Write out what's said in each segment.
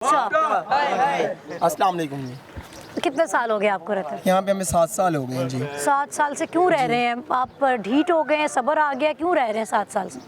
अस्सलाम वालेकुम जी। कितने साल हो गए आपको रहते हैं? यहाँ पे हमें 7 साल हो गए हैं जी। 7 साल से क्यों रह रहे हैं आप? ढीठ हो गए हैं, सब्र आ गया, क्यों रह रहे हैं 7 साल से?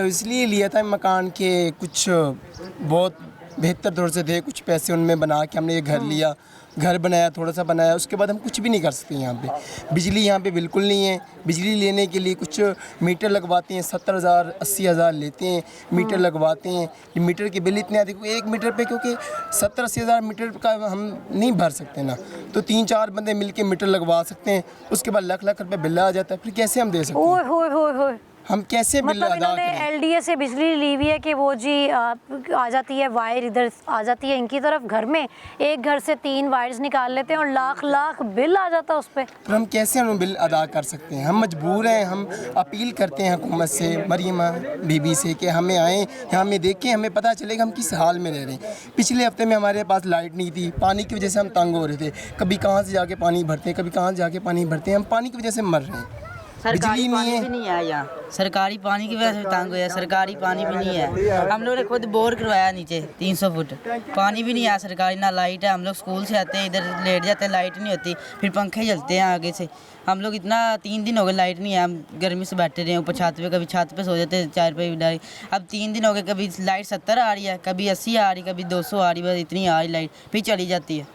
इसलिए लिया था मकान के कुछ बहुत बेहतर तौर से थे, कुछ पैसे उनमें बना के हमने ये घर लिया, घर बनाया, थोड़ा सा बनाया, उसके बाद हम कुछ भी नहीं कर सकते यहाँ पे। बिजली यहाँ पे बिल्कुल नहीं है। बिजली लेने के लिए कुछ मीटर लगवाते हैं, 70,000 80,000 लेते हैं, मीटर लगवाते हैं। ये मीटर के बिल इतने आते हैं एक मीटर पे, क्योंकि 70-80 हज़ार मीटर का हम नहीं भर सकते ना, तो 3-4 बंदे मिल के मीटर लगवा सकते हैं। उसके बाद लाख लाख रुपये बिल आ जाता है, फिर कैसे हम दे सकते हैं? ओए होए होए होए, हम कैसे बिल मतलब अदा इन्होंने करें? एलडीए से बिजली ली हुई है कि वो जी आ जाती है वायर, इधर आ जाती है इनकी तरफ घर में, एक घर से 3 वायर्स निकाल लेते हैं और लाख लाख बिल आ जाता है उस पर। फिर हम कैसे हम बिल अदा कर सकते हैं? हम मजबूर हैं। हम अपील करते हैं हुकूमत से, मरियमा बीबी से, कि हमें आएँ यहाँ हमें देखें, हमें पता चलेगा हम किस हाल में रह रहे हैं। पिछले हफ्ते में हमारे पास लाइट नहीं थी, पानी की वजह से हम तंग हो रहे थे। कभी कहाँ से जाके पानी भरते हैं, कभी कहाँ से जाके पानी भरते हैं, हम पानी की वजह से मर रहे हैं। सरकारी पानी भी नहीं है यहाँ, सरकारी पानी की वजह से तंग हुआ, सरकारी पानी भी नहीं है। हम लोग ने खुद बोर करवाया नीचे 300 फुट, पानी भी नहीं है सरकारी, ना लाइट है। हम लोग स्कूल से आते हैं, इधर लेट जाते हैं, लाइट नहीं होती, फिर पंखे चलते हैं आगे से। हम लोग इतना 3 दिन हो गए लाइट नहीं है, हम गर्मी से बैठे रहे ऊपर छत पे, कभी छत पे सो जाते हैं, 4 रुपये डाली। अब 3 दिन हो गए, कभी लाइट 70 आ रही है, कभी 80 आ रही, कभी 200 आ रही, बस इतनी आ रही लाइट, फिर चली जाती है।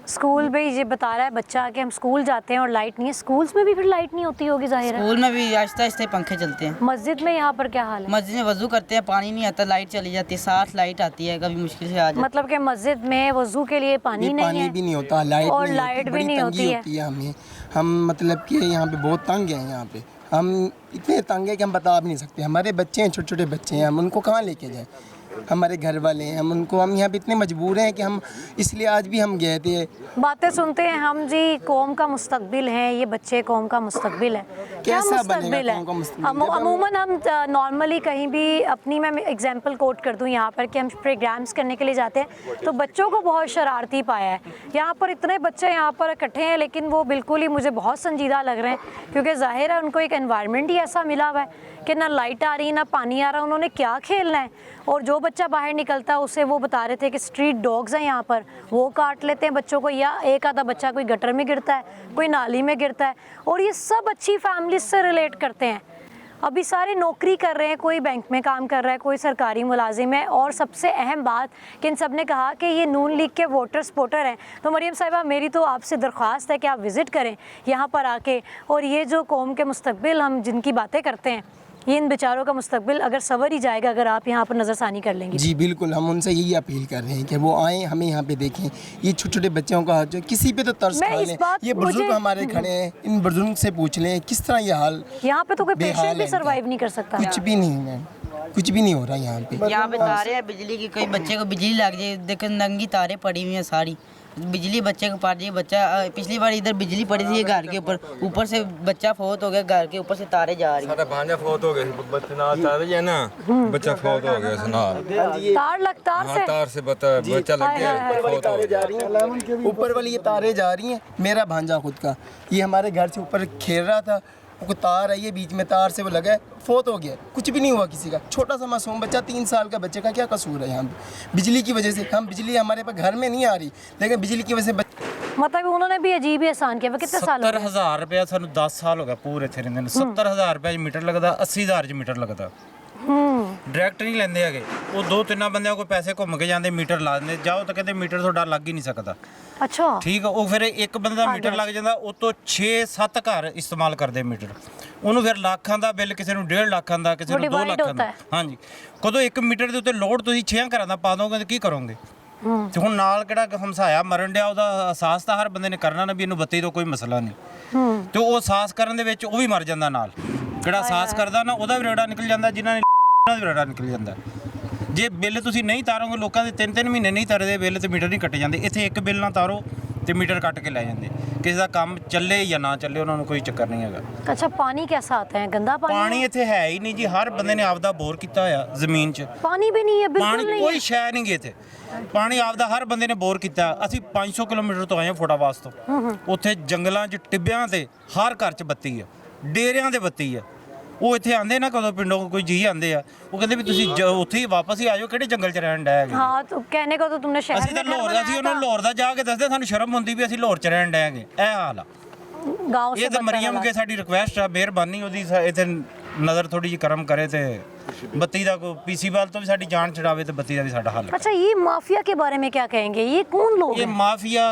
स्कूल में ये बता रहा है बच्चा कि हम स्कूल जाते हैं और लाइट नहीं है, स्कूल्स में भी फिर लाइट नहीं होती होगी जाहिर है। स्कूल में भी आहिस्ता आहिस्ता पंखे चलते हैं। मस्जिद में यहाँ पर क्या हाल है? मस्जिद में वजू करते हैं, पानी नहीं आता, लाइट चली जाती है, 60 लाइट आती है, कभी मुश्किल से आ जाती है। मतलब कि मस्जिद में वजू के लिए पानी नहीं पानी है, भी नहीं होता, लाइट और नहीं लाइट होती, भी नहीं होती है। हमें। हम मतलब कि यहाँ पे बहुत तंग हैं। यहाँ पे हम इतने तंग हैं कि हम बता भी नहीं सकते। हमारे बच्चे हैं, छोटे छोटे बच्चे हैं, हम उनको कहाँ लेके जाएं? हमारे घर वाले हैं, हम यहाँ पे इतने मजबूर हैं कि हम, इसलिए आज भी हम गए थे। बातें सुनते हैं हम जी, कौम का मुस्तकबिल है ये बच्चे, कौम का मुस्तकबिल है। क्या कैसा मुस्तकबिल बनेगा है? कौम का मुस्तकबिल? अमूमन हम नॉर्मली कहीं भी, अपनी मैं एग्जांपल कोट कर दूं यहाँ पर, कि हम प्रोग्राम्स करने के लिए जाते हैं तो बच्चों को बहुत शरारती पाया है। यहाँ पर इतने बच्चे यहाँ पर इकट्ठे हैं, लेकिन वो बिल्कुल ही मुझे बहुत संजीदा लग रहे हैं, क्योंकि ज़ाहिर है उनको एक एनवायरनमेंट ही ऐसा मिला हुआ है कि ना लाइट आ रही ना पानी आ रहा, उन्होंने क्या खेलना है। और जो बच्चा बाहर निकलता है उसे वो बता रहे थे कि स्ट्रीट डॉग्स हैं यहाँ पर, वो काट लेते हैं बच्चों को, या एक आधा बच्चा कोई गटर में गिरता है, कोई नाली में गिरता है। और ये सब अच्छी फैमिली से रिलेट करते हैं। अभी सारे नौकरी कर रहे हैं, कोई बैंक में काम कर रहा है, कोई सरकारी मुलाजिम है। और सबसे अहम बात कि इन सब ने कहा कि ये नून लीग के वोटर सपोर्टर हैं। तो मरियम साहिबा, मेरी तो आपसे दरख्वास्त है कि आप विज़िट करें यहाँ पर आके, और ये जो कौम के मुस्तकबिल हम जिनकी बातें करते हैं, ये इन बेचारों का मुस्तकबिल अगर सवर ही जाएगा अगर आप यहाँ पर नज़रसानी कर लेंगे। जी बिल्कुल, हम उनसे यही अपील कर रहे हैं कि वो आएँ, हमें यहाँ पे देखें। ये छोटे छोटे बच्चों का जो किसी पे तो तरस खा लें। ये बुजुर्ग हमारे खड़े हैं, इन बुजुर्ग से पूछ लें किस तरह ये हाल। यहाँ पे तो कोई पेशेंट भी सर्वाइव नहीं कर सकता। कुछ भी नहीं है, कुछ भी नहीं हो रहा यहाँ पे। यहाँ पे तारे हैं बिजली की, कोई बच्चे को बिजली लग जाए, देखो नंगी तारे पड़ी हुई हैं सारी, बिजली बच्चे को पड़ जाए। बच्चा पिछली बार इधर बिजली पड़ी थी घर के ऊपर से बच्चा फौत हो गया, घर के ऊपर से तारे जा रही है। भांजा फौत हो गया, बच्चे ना तारे है ना, बच्चा फौत हो गया सुना, तार से बच्चा लग गया, फौत हो गया। ऊपर वाली ये तारे जा रही हैं। मेरा भांजा खुद का, ये हमारे घर से ऊपर खेल रहा था, वो तार आई है बीच में, तार से वो लगा है, फोत हो गया। कुछ भी नहीं हुआ किसी का। छोटा सा मासूम बच्चा, 3 साल का बच्चे का क्या कसूर है यहाँ पे? बिजली की वजह से, हम बिजली हमारे पास घर में नहीं आ रही, लेकिन बिजली की वजह से मतलब उन्होंने भी अजीब ही एहसान किया। कितने साल? 70,000 रुपया सानू 10 साल हो गया पूरे थे रहंदे। 70,000 रुपया मीटर लगता, 80,000 मीटर लगता। डायरैक्ट नहीं लेंदे हैगे, वो 2-3 बंदियां को पैसे घूम के जाते, मीटर ला देंगे, जाओ तो कहते मीटर थोड़ा लग ही नहीं सकता। अच्छा ठीक है, वो फिर एक बंदा मीटर लग जाता, वो तो 6-7 घर इस्तेमाल करते मीटर, ਉਹਨੂੰ ਫਿਰ ਲੱਖਾਂ ਦਾ ਬਿੱਲ, ਕਿਸੇ ਨੂੰ 1.5 ਲੱਖਾਂ ਦਾ, ਕਿਸੇ ਨੂੰ 2 ਲੱਖਾਂ ਦਾ। ਹਾਂਜੀ, ਕਦੋਂ ਇੱਕ ਮੀਟਰ ਦੇ ਉੱਤੇ ਲੋਡ ਤੁਸੀਂ 6 ਘਰਾਂ ਦਾ ਪਾ ਦੋਗੇ ਤਾਂ ਕੀ ਕਰੋਗੇ? ਤੇ ਹੁਣ ਨਾਲ ਕਿਹੜਾ ਹਮਸਾਇਆ ਮਰਨ ਡਿਆ, ਉਹਦਾ ਅਹਿਸਾਸ ਤਾਂ ਹਰ ਬੰਦੇ ਨੇ ਕਰਨਾ ਨਾ ਵੀ ਇਹਨੂੰ ਬੱਤੀ ਤੋਂ ਕੋਈ ਮਸਲਾ ਨਹੀਂ। ਤੇ ਉਹ ਅਹਿਸਾਸ ਕਰਨ ਦੇ ਵਿੱਚ ਉਹ ਵੀ ਮਰ ਜਾਂਦਾ ਨਾਲ, ਕਿਹੜਾ ਅਹਿਸਾਸ ਕਰਦਾ ਨਾ ਉਹਦਾ ਵੀ ਰੇੜਾ ਨਿਕਲ ਜਾਂਦਾ, ਜਿਨ੍ਹਾਂ ਨੇ ਉਹਨਾਂ ਦਾ ਵੀ ਰੇੜਾ ਨਿਕਲ ਜਾਂਦਾ। ਜੇ ਬਿੱਲ ਤੁਸੀਂ ਨਹੀਂ ਤਾਰੋਗੇ, ਲੋਕਾਂ ਦੇ 3-3 ਮਹੀਨੇ ਨਹੀਂ ਤਾਰਦੇ ਬਿੱਲ ਤੇ ਮੀਟਰ ਨਹੀਂ ਕੱਟੇ ਜਾਂਦੇ। ਇੱਥੇ ਇੱਕ ਬਿੱਲ ਨਾ ਤਾਰੋ ਤੇ मीटर कट के ले जाते। किसी का काम चले या ना चले उन्होंने कोई चक्कर नहीं है। अच्छा, पानी कैसा आता है? गंदा पानी इत्थे है ही नहीं जी। हर बंदे ने आपदा बोर किया होया जमीन च, पानी भी नहीं है, बिल्कुल पानी नहीं कोई शै नहीं गे इत्थे। पानी आपदा हर बंदे ने बोर किया। असीं 500 किलोमीटर तो आए फुटावास तो, उत्थे जंगलों च टिब्बियां ते हर घर च बत्ती है, डेरियां ते बत्ती है। ਉਹ ਇੱਥੇ ਆਂਦੇ ਨਾ ਕਦੋਂ ਪਿੰਡੋਂ ਕੋਈ ਜੀ ਆਂਦੇ ਆ ਉਹ ਕਹਿੰਦੇ ਵੀ ਤੁਸੀਂ ਉੱਥੇ ਹੀ ਵਾਪਸ ਹੀ ਆ ਜਾਓ ਕਿਹੜੇ ਜੰਗਲ 'ਚ ਰਹਿਣ ਡੈ ਹੈਗੇ हाँ तो कहने को तो तुमने शहर ਅਸੀਂ ਤਾਂ में घर ਲਾਹੌਰ ਅਸੀਂ बनाया ਉਹਨਾਂ ਨੂੰ था, ਲਾਹੌਰ ਦਾ ਜਾ ਕੇ ਦੱਸਦੇ ਸਾਨੂੰ ਸ਼ਰਮ ਹੁੰਦੀ ਵੀ ਅਸੀਂ ਲਾਹੌਰ 'ਚ ਰਹਿਣ ਡੈ ਹੈਗੇ ਇਹ ਹਾਲ ਆ गाँव से ਇਹ ਤਾਂ बदतर ਮਰੀਮ हालात। ਕੇ ਸਾਡੀ ਰਿਕੁਐਸਟ ਆ ਮਿਹਰਬਾਨੀ ਉਹਦੀ ਇੱਥੇ ਨਜ਼ਰ ਥੋੜੀ ਜਿਹੀ ਕਰਮ ਕਰੇ ਤੇ ਬੱਤੀ ਦਾ ਕੋਈ ਪੀਸੀ ਵਾਲ ਤੋਂ ਵੀ ਸਾਡੀ ਜਾਨ ਛਡਾਵੇ ਤੇ ਬੱਤੀ ਦਾ ਵੀ ਸਾਡਾ ਹੱਲ ਕਰੇ। अच्छा ये माफिया के बारे में क्या कहेंगे, ये कौन लोग ਇਹ हैं? ਮਾਫੀਆ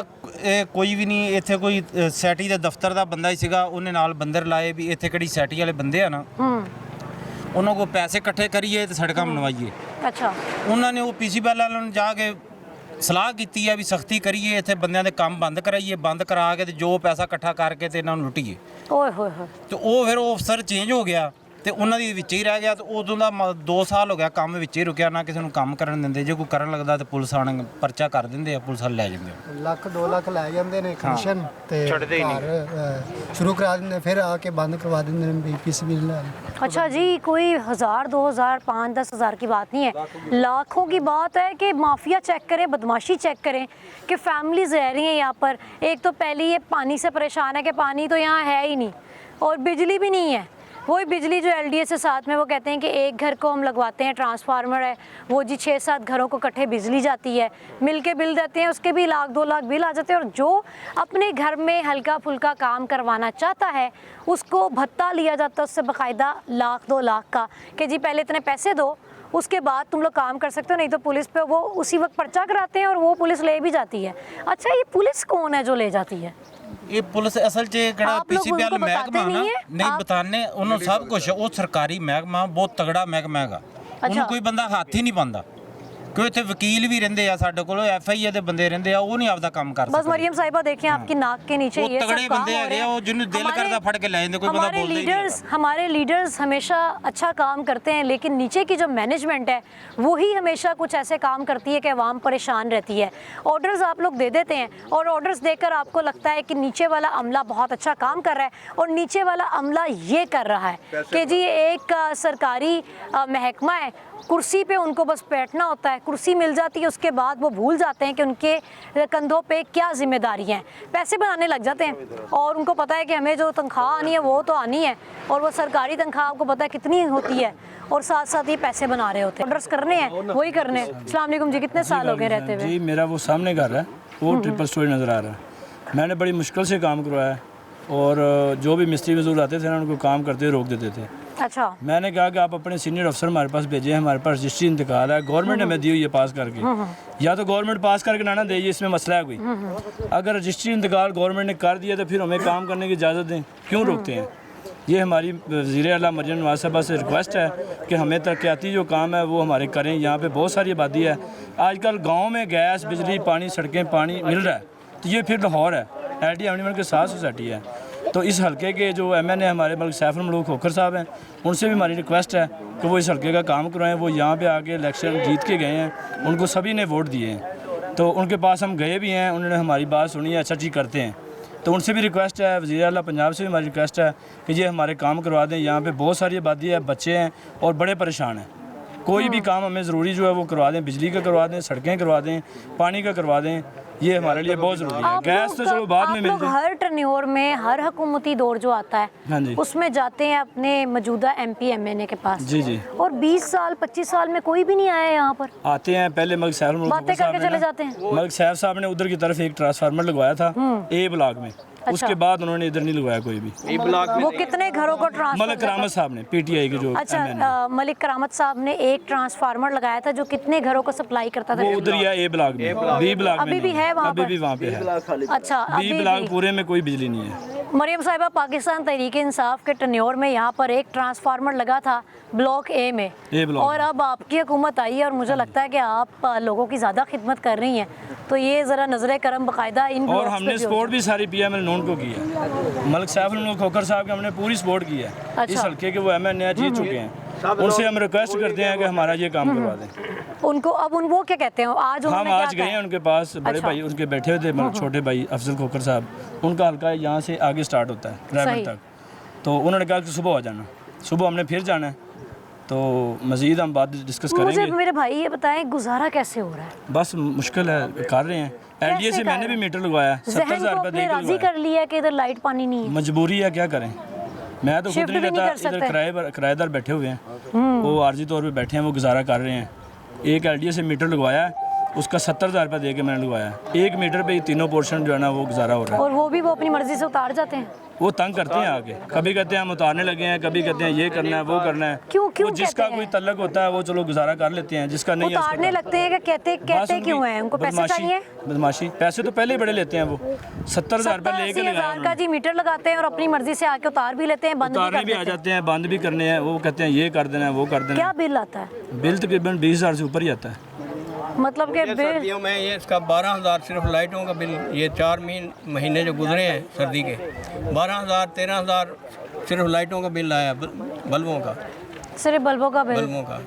ਇਹ ਕੋਈ ਵੀ ਨਹੀਂ ਇੱਥੇ ਕੋਈ ਸੈਟੀ ਦੇ ਦਫ਼ਤਰ ਦਾ ਬੰਦਾ ਹੀ ਸੀਗਾ ਉਹਨੇ ਨਾਲ ਬੰਦਰ ਲਾਏ ਵੀ ਇੱਥੇ ਕਿਹੜੀ ਸੈਟੀ ਵਾਲੇ ਬੰਦੇ ਆ ਨਾ ਉਹਨਾਂ ਕੋਲ ਪੈਸੇ ਇਕੱਠੇ ਕਰੀਏ ਤੇ ਸੜਕਾਂ ਬਣਵਾਈਏ अच्छा ਉਹਨਾਂ ਨੇ ਉਹ ਪੀਸੀ ਵਾਲਿਆਂ ਨੂੰ ਜਾ ਕੇ ਸਲਾਹ ਕੀਤੀ ਹੈ ਵੀ ਸਖਤੀ ਕਰੀਏ ਇੱਥੇ ਬੰਦਿਆਂ ਦੇ ਕੰਮ ਬੰਦ ਕਰਾਈਏ ਬੰਦ ਕਰਾ ਕੇ ਤੇ ਜੋ ਪੈਸਾ ਇਕੱਠਾ ਕਰਕੇ ਤੇ ਇਹਨਾਂ ਨੂੰ ਲੁੱਟੀਏ ओए होए होए ਤੇ ਉਹ ਫਿਰ ਉਹ ਅਫਸਰ ਚੇਂਜ ਹੋ ਗਿਆ ਤੇ ਉਹਨਾਂ ਦੀ ਵਿੱਚ ਹੀ ਰਹਿ ਗਿਆ ਤੇ ਉਦੋਂ ਦਾ 2 ਸਾਲ ਹੋ ਗਿਆ ਕੰਮ ਵਿੱਚ ਹੀ ਰੁਕਿਆ ਨਾ ਕਿਸੇ ਨੂੰ ਕੰਮ ਕਰਨ ਦਿੰਦੇ ਜੇ ਕੋਈ ਕਰਨ ਲੱਗਦਾ ਤੇ ਪੁਲਿਸ ਆਣ ਪਰਚਾ ਕਰ ਦਿੰਦੇ ਆ ਪੁਲਿਸ ਵਾਲੇ ਲੈ ਜਾਂਦੇ ਆ ਲੱਖ 2 ਲੱਖ ਲੈ ਜਾਂਦੇ ਨੇ ਕਮਿਸ਼ਨ ਤੇ ਘਰ ਸ਼ੁਰੂ ਕਰਾ ਦਿੰਦੇ ਫਿਰ ਆ ਕੇ ਬੰਦ ਕਰਵਾ ਦਿੰਦੇ ਨੇ ਬੀਪੀਸੀ ਬਿੱਲ ਲੈ अच्छा जी कोई 1000 2000 5 10,000 की बात नहीं है, लाखों की बात है कि माफिया चेक करें, बदमाशी चेक करें कि फैमिलीज रह रही हैं यहाँ पर। एक तो पहले ये पानी से परेशान है कि पानी तो यहाँ है ही नहीं और बिजली भी नहीं है। वही बिजली जो एलडीए से साथ में वो कहते हैं कि एक घर को हम लगवाते हैं ट्रांसफार्मर है वो जी 6-7 घरों को इकट्ठे बिजली जाती है, मिल के बिल देते हैं उसके भी 1-2 लाख बिल आ जाते हैं। और जो अपने घर में हल्का फुल्का काम करवाना चाहता है उसको भत्ता लिया जाता है उससे बाकायदा 1-2 लाख का कि जी पहले इतने पैसे दो उसके बाद तुम लोग काम कर सकते हो, नहीं तो पुलिस पे वो उसी वक्त पर्चा कराते हैं और वो पुलिस ले भी जाती है। अच्छा ये पुलिस कौन है जो ले जाती है? ਇਹ ਪੁਲਿਸ ਅਸਲ 'ਚ ਕਿਹੜਾ ਆਪ ਲੋਕ ਪੀਸੀਬੀ ਵਾਲਾ ਉनको ਮਹਿਕਮਾ बताते ਨਾ नहीं है? ਨਹੀਂ आप- ਬਤਾਨੇ ਉਹਨੂੰ ਸਭ ਕੁਝ ਉਹ ਸਰਕਾਰੀ ਮਹਿਕਮਾ ਬਹੁਤ ਤਗੜਾ ਮਹਿਕਮਾ ਹੈਗਾ ਉਹਨੂੰ ਕੋਈ ਬੰਦਾ ਹੱਥ ਹੀ ਨਹੀਂ ਪਾਉਂਦਾ ਕਿਉਂ ਇੱਥੇ ਵਕੀਲ ਵੀ ਰਹਿੰਦੇ ਆ ਸਾਡੇ ਕੋਲ ਐਫਆਈਏ ਦੇ ਬੰਦੇ ਰਹਿੰਦੇ ਆ ਉਹ ਨਹੀਂ ਆਪਦਾ ਕੰਮ ਕਰ बस ਸਕਦੇ मरियम साहिबा देखें आपकी नाक के नीचे वो ये सब तगड़े काम बंदे हो हैगे रहे हैं। वो जिन्हें दिल हमारे- करता फड़ के ले जाते, कोई बंदा हमारे बोलता ही नहीं है। हमारे लीडर्स हमेशा अच्छा काम करते हैं लेकिन नीचे की जो मैनेजमेंट है वही हमेशा कुछ ऐसे काम करती है कि अवाम परेशान रहती है। ऑर्डर्स आप लोग दे देते हैं और ऑर्डर्स देकर आपको लगता है कि नीचे वाला अमला बहुत अच्छा काम कर रहा है और नीचे वाला अमला ये कर रहा है कि जी एक सरकारी महकमा है, कुर्सी पे उनको बस बैठना होता है, कुर्सी मिल जाती है उसके बाद वो भूल जाते हैं कि उनके कंधों पे क्या जिम्मेदारी हैं, पैसे बनाने लग जाते हैं और उनको पता है कि हमें जो तनख्वाह आनी है वो तो आनी है और वो सरकारी तनख्वाह आपको पता है कितनी होती है और साथ साथ ये पैसे बना रहे होते हैं। ऑर्डर्स करने हैं वही करने हैं। अस्सलाम वालेकुम जी, कितने साल हो गए रहते हुए? जी मेरा वो सामने घर है वो ट्रिपल स्टोरी नज़र आ रहा है। मैंने बड़ी मुश्किल से काम करवाया और जो भी मिस्त्री मजदूर आते थे ना उनको काम करते हुए रोक देते थे। अच्छा मैंने कहा कि आप अपने सीनियर अफसर हमारे पास भेजें, हमारे पास रजिस्ट्री इंतकाल है, गवर्नमेंट ने हमें दी हुई है पास करके, या तो गवर्नमेंट पास करके ना दे, ये इसमें मसला है कोई। अगर रजिस्ट्री इंतकाल गवर्नमेंट ने कर दिया तो फिर हमें काम करने की इजाज़त दें, क्यों रोकते हैं? ये हमारी वज़ीर आला मरियम नवाज़ साहबा से रिक्वेस्ट है कि हमें तरक्याती जो काम है वो हमारे करें। यहाँ पे बहुत सारी आबादी है, आजकल गांव में गैस बिजली पानी सड़कें पानी मिल रहा है, तो ये फिर लाहौर है, LD अमनीमल के साथ सोसाइटी है। तो इस हलके के जो MN हमारे मलिक सैफुल मलूक खोखर साहब हैं उनसे भी हमारी रिक्वेस्ट है कि वो इस हलके का काम करवाएं। वो यहाँ पे आके इलेक्शन जीत के गए हैं, उनको सभी ने वोट दिए हैं, तो उनके पास हम गए भी हैं, उन्होंने हमारी बात सुनी है, अच्छा चीज़ करते हैं। तो उनसे भी रिक्वेस्ट है, वज़ीर आला पंजाब से भी हमारी रिक्वेस्ट है कि ये हमारे काम करवा दें। यहाँ पे बहुत सारी आबादी है, बच्चे हैं और बड़े परेशान हैं। कोई भी काम हमें ज़रूरी जो है वो करवा दें, बिजली का करवा दें, सड़कें करवा दें, पानी का करवा दें, ये हमारे लिए बहुत ज़रूरी है। गैस तो चलो बाद में मिल आप लोग जाए। हर टर्न्योर में हर हुकूमती दौर जो आता हाँ है जी। उसमें जाते हैं अपने मौजूदा MP MNA के पास। जी जी और 20 साल 25 साल में कोई भी नहीं आया यहाँ पर, आते हैं। पहले मलिक सैफुल मलूक बातें खोखर साहब करके ने चले ना- जाते हैं। मलिक सैफ साहब ने उधर की तरफ एक ट्रांसफार्मर लगवाया था A ब्लॉक में, उसके बाद उन्होंने इधर नहीं लगवाया कोई भी। वो कितने घरों को ट्रांसफर मलिक करामत साहब ने PTI के जो अच्छा MN है, मलिक करामत साहब ने एक ट्रांसफार्मर लगाया था जो कितने घरों को सप्लाई करता था? वो उधर ही है A ब्लॉक में, B ब्लॉक में अभी भी नहीं है वहाँ अभी पर? भी वहाँ पे है। अच्छा B अभी ब्लॉक भी। पूरे में कोई बिजली नहीं है। मरियम साहिबा, पाकिस्तान तहरीक इंसाफ के टर्न्योर में यहाँ पर एक ट्रांसफार्मर लगा था ब्लॉक A में, A ब्लॉक और अब आपकी हुकूमत आई है और मुझे लगता है कि आप लोगों की ज़्यादा खिदमत कर रही हैं, तो ये ज़रा नजर करम बाकायदा इन और ब्लॉक्स पे हमने भी हो सपोर्ट भी सारी PML नून को की है। मलिक सैफुल मलूक खोखर साहब के हमने पूरी सपोर्ट की है। अच्छा। इस हल्के के वो MN जीत चुके हैं, उनसे हम रिक्वेस्ट करते हैं कि हमारा ये काम करवा दें। उनको अब वो क्या कहते हैं आज हम उन्होंने आज क्या गए कहा? हैं उनके पास, बड़े अच्छा। भाई उनके बैठे हुए थे, मतलब छोटे भाई अफजल खोखर साहब, उनका हल्का यहाँ से आगे स्टार्ट होता है सही। ड्राइवर तक। तो उन्होंने कहा कि सुबह आ जाना, सुबह हमने फिर जाना है, तो मज़ीद हम बात डिस्कस मुझे करेंगे। मेरे भाई ये बताएं गुजारा कैसे हो रहा है? बस मुश्किल है, कर रहे हैं। LDA से कर मैंने रहे भी हैं? मीटर लगवाया, जहन 70,000 को रुपये अपने दे के राजी लगवाया। कर लिया कि इधर लाइट पानी नहीं है। मजबूरी है, क्या करें। मैं तो खुद Shift नहीं भी नहीं रहता, कर सकते। इधर किराएदार बैठे हुए हैं, वो आर्जी तौर पे बैठे हैं, वो गुजारा कर रहे हैं। एक LDA से मीटर लगवाया है, उसका 70,000 रुपये दे के मैंने लगवाया है। 1 मीटर पे ये तीनों पोर्शन जो है ना वो गुजारा हो रहा है। और वो भी वो अपनी मर्जी से उतार जाते हैं। वो तंग करते हैं आके, कभी कहते हैं हम उतारने लगे हैं, कभी कहते हैं ये करना है वो करना है। क्यों वो जिसका कहते कोई हैं? तल्लक होता है वो चलो गुजारा कर लेते हैं, जिसका नहीं है उतारने लगते हैं कि कहते क्यों हैं? उनको पैसे चाहिए। बदमाशी, पैसे तो पहले ही बड़े लेते हैं वो, 70,000 रुपये लेके 70-80 लगाया हज़ार का जी मीटर लगाते हैं और अपनी मर्जी से आके उतार भी लेते हैं, बंद भी उतारने कर भी आ देते हैं। जाते हैं, बंद भी करने हैं। वो कहते हैं ये कर देना है वो कर देना क्या है। बिल आता है? बिल तकरीबन 20,000 से ऊपर ही आता है। मतलब कि बिल सर्दियों में ये इसका 12,000 सिर्फ लाइटों का बिल, ये 4 महीने जो गुजरे हैं सर्दी के, 12,000 13,000 सिर्फ लाइटों का बिल आया, बल्बों का सिर्फ बल्बों का बिल। बल्बों का